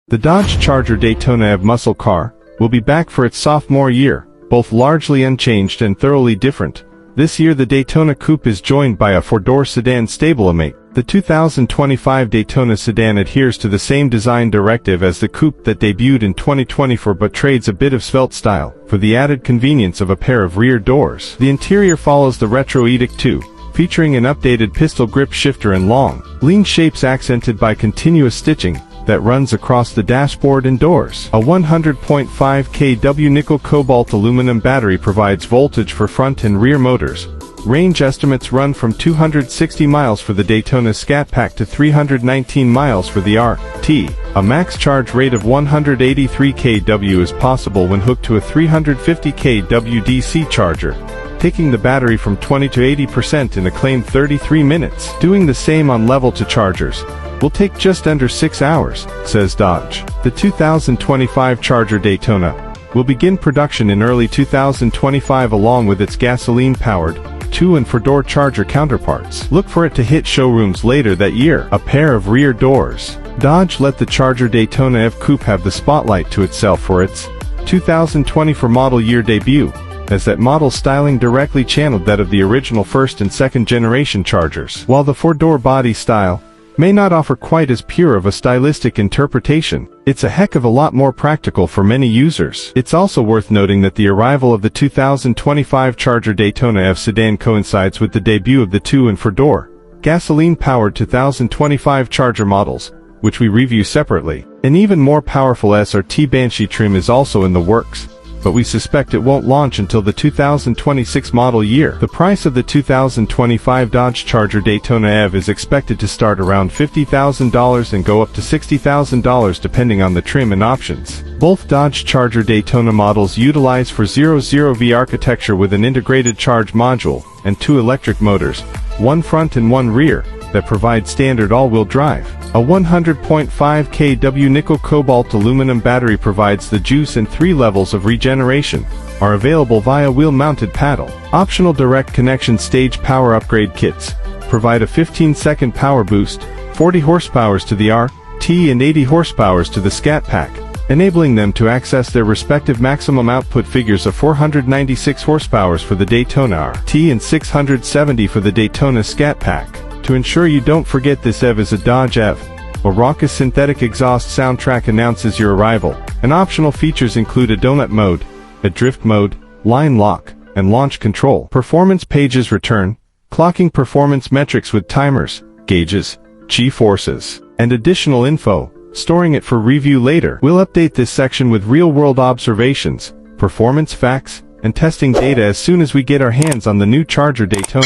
The Dodge Charger Daytona EV muscle car will be back for its sophomore year, both largely unchanged and thoroughly different. This year the Daytona Coupe is joined by a four-door sedan stablemate. The 2025 Daytona sedan adheres to the same design directive as the coupe that debuted in 2024 but trades a bit of svelte style for the added convenience of a pair of rear doors. The interior follows the retro Edict 2, featuring an updated pistol grip shifter and long, lean shapes accented by continuous stitching that runs across the dashboard and doors. A 100.5 kW nickel cobalt aluminum battery provides voltage for front and rear motors. Range estimates run from 260 miles for the Daytona Scat Pack to 319 miles for the RT. A max charge rate of 183 kW is possible when hooked to a 350 kW DC charger, taking the battery from 20 to 80% in a claimed 33 minutes. Doing the same on level 2 chargers will take just under 6 hours, says Dodge. The 2025 Charger Daytona will begin production in early 2025 along with its gasoline-powered 2- and 4-door Charger counterparts. Look for it to hit showrooms later that year. A pair of rear doors. Dodge let the Charger Daytona EV Coupe have the spotlight to itself for its 2024 model year debut, as that model styling directly channeled that of the original first and second generation Chargers. While the 4-door body style may not offer quite as pure of a stylistic interpretation, it's a heck of a lot more practical for many users. It's also worth noting that the arrival of the 2025 Charger Daytona EV sedan coincides with the debut of the 2- and 4-door, gasoline-powered 2025 Charger models, which we review separately. An even more powerful SRT Banshee trim is also in the works, but we suspect it won't launch until the 2026 model year. The price of the 2025 Dodge Charger Daytona EV is expected to start around $50,000 and go up to $60,000 depending on the trim and options. Both Dodge Charger Daytona models utilize 400V architecture with an integrated charge module and 2 electric motors, one front and one rear, that provide standard all-wheel drive. A 100.5 kW nickel cobalt aluminum battery provides the juice, and 3 levels of regeneration are available via wheel-mounted paddle. Optional direct connection stage power upgrade kits provide a 15-second power boost, 40 horsepower to the RT and 80 horsepower to the Scat Pack, enabling them to access their respective maximum output figures of 496 horsepower for the Daytona RT and 670 for the Daytona Scat Pack. To ensure you don't forget, this EV is a Dodge EV. A raucous synthetic exhaust soundtrack announces your arrival, and optional features include a donut mode, a drift mode, line lock, and launch control. Performance pages return, clocking performance metrics with timers, gauges, G-forces, and additional info, storing it for review later. We'll update this section with real-world observations, performance facts, and testing data as soon as we get our hands on the new Charger Daytona.